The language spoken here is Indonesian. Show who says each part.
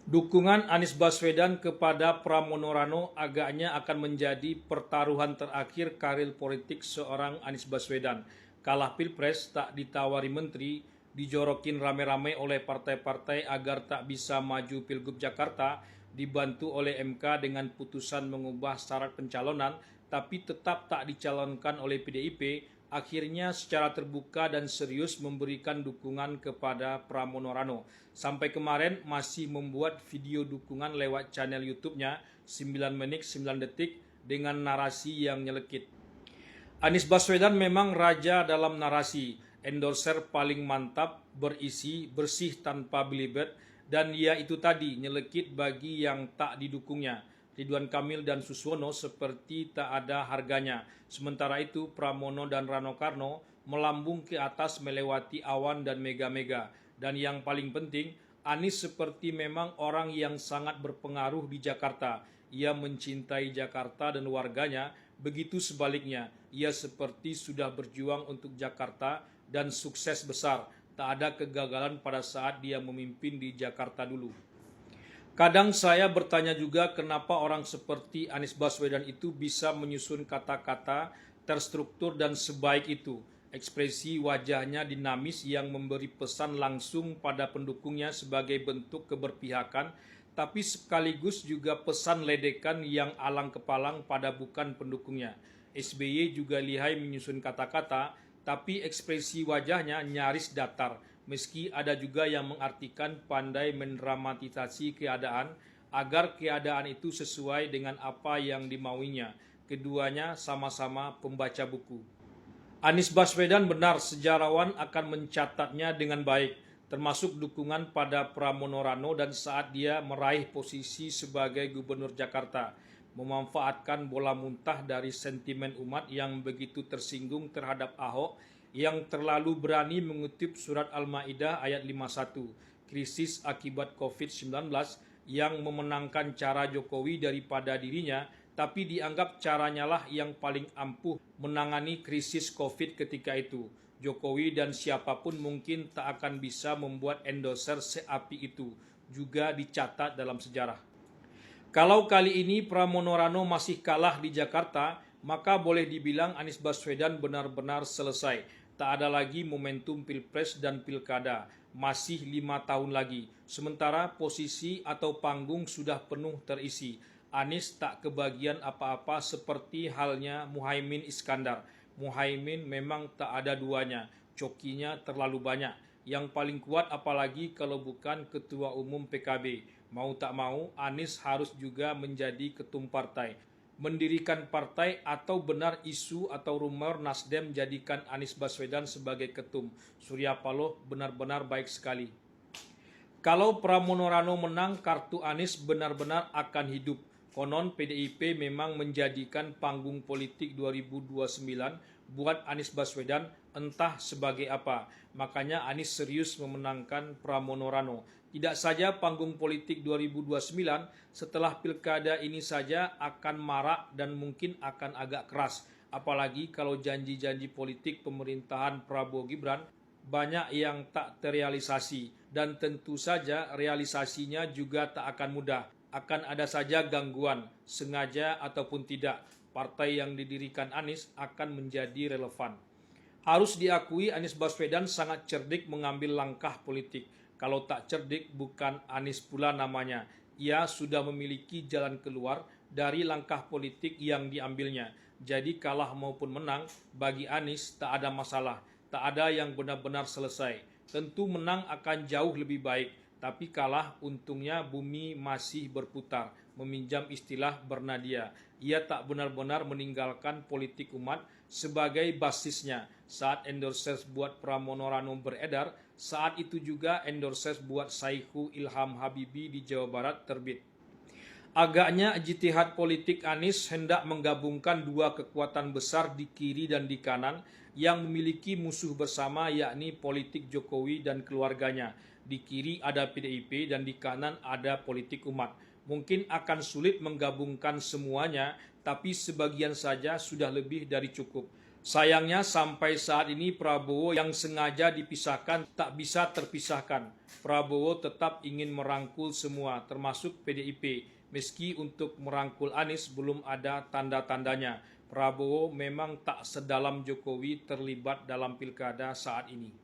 Speaker 1: Dukungan Anies Baswedan kepada Pramono Rano agaknya akan menjadi pertaruhan terakhir karir politik seorang Anies Baswedan. Kalah Pilpres, tak ditawari menteri, dijorokin rame-rame oleh partai-partai agar tak bisa maju Pilgub Jakarta, dibantu oleh MK dengan putusan mengubah syarat pencalonan, tapi tetap tak dicalonkan oleh PDIP, akhirnya secara terbuka dan serius memberikan dukungan kepada Pramono Rano. Sampai kemarin masih membuat video dukungan lewat channel YouTube-nya 9 menit 9 detik dengan narasi yang nyelekit. Anies Baswedan memang raja dalam narasi, endorser paling mantap, berisi, bersih tanpa belibet, dan ya itu tadi, nyelekit bagi yang tak didukungnya. Ridwan Kamil dan Suswono seperti tak ada harganya. Sementara itu Pramono dan Rano Karno melambung ke atas melewati awan dan mega-mega. Dan yang paling penting, Anies seperti memang orang yang sangat berpengaruh di Jakarta. Ia mencintai Jakarta dan warganya, begitu sebaliknya. Ia seperti sudah berjuang untuk Jakarta dan sukses besar. Tak ada kegagalan pada saat dia memimpin di Jakarta dulu. Kadang saya bertanya juga kenapa orang seperti Anies Baswedan itu bisa menyusun kata-kata terstruktur dan sebaik itu. Ekspresi wajahnya dinamis yang memberi pesan langsung pada pendukungnya sebagai bentuk keberpihakan, tapi sekaligus juga pesan ledekan yang alang kepalang pada bukan pendukungnya. SBY juga lihai menyusun kata-kata, tapi ekspresi wajahnya nyaris datar. Meski ada juga yang mengartikan pandai mendramatisasi keadaan agar keadaan itu sesuai dengan apa yang dimauinya. Keduanya sama-sama pembaca buku. Anies Baswedan benar sejarawan akan mencatatnya dengan baik, termasuk dukungan pada Pramono Rano dan saat dia meraih posisi sebagai Gubernur Jakarta, memanfaatkan bola muntah dari sentimen umat yang begitu tersinggung terhadap Ahok yang terlalu berani mengutip surat Al-Maidah ayat 51, krisis akibat COVID-19 yang memenangkan cara Jokowi daripada dirinya, tapi dianggap caranya lah yang paling ampuh menangani krisis COVID ketika itu. Jokowi dan siapapun mungkin tak akan bisa membuat endorser seapi itu, juga dicatat dalam sejarah. Kalau kali ini Pramono Rano masih kalah di Jakarta, maka boleh dibilang Anies Baswedan benar-benar selesai. Tak ada lagi momentum Pilpres dan Pilkada, masih 5 tahun lagi. Sementara posisi atau panggung sudah penuh terisi. Anies tak kebagian apa-apa seperti halnya Muhaimin Iskandar. Muhaimin memang tak ada duanya, cokinya terlalu banyak. Yang paling kuat apalagi kalau bukan Ketua Umum PKB. Mau tak mau, Anies harus juga menjadi ketum partai. Mendirikan partai atau benar isu atau rumor Nasdem jadikan Anies Baswedan sebagai ketum. Surya Paloh benar-benar baik sekali. Kalau Pramono Rano menang, kartu Anies benar-benar akan hidup. Konon PDIP memang menjadikan panggung politik 2029 buat Anies Baswedan entah sebagai apa. Makanya Anies serius memenangkan Pramono Rano. Tidak saja panggung politik 2029, setelah pilkada ini saja akan marak dan mungkin akan agak keras. Apalagi kalau janji-janji politik pemerintahan Prabowo Gibran banyak yang tak terrealisasi dan tentu saja realisasinya juga tak akan mudah. Akan ada saja gangguan, sengaja ataupun tidak. Partai yang didirikan Anies akan menjadi relevan. Harus diakui Anies Baswedan sangat cerdik mengambil langkah politik. Kalau tak cerdik bukan Anies pula namanya. Ia sudah memiliki jalan keluar dari langkah politik yang diambilnya. Jadi kalah maupun menang, bagi Anies tak ada masalah. Tak ada yang benar-benar selesai. Tentu menang akan jauh lebih baik, tapi kalah untungnya bumi masih berputar. Meminjam istilah Bernadia, ia tak benar-benar meninggalkan politik umat sebagai basisnya. Saat endorses buat Pramono Rano beredar, saat itu juga endorses buat Saihu Ilham Habibie di Jawa Barat terbit. Agaknya ijtihad politik Anies hendak menggabungkan dua kekuatan besar di kiri dan di kanan yang memiliki musuh bersama yakni politik Jokowi dan keluarganya. Di kiri ada PDIP dan di kanan ada politik umat. Mungkin akan sulit menggabungkan semuanya, tapi sebagian saja sudah lebih dari cukup. Sayangnya sampai saat ini Prabowo yang sengaja dipisahkan tak bisa terpisahkan. Prabowo tetap ingin merangkul semua, termasuk PDIP. Meski untuk merangkul Anies belum ada tanda-tandanya. Prabowo memang tak sedalam Jokowi terlibat dalam pilkada saat ini.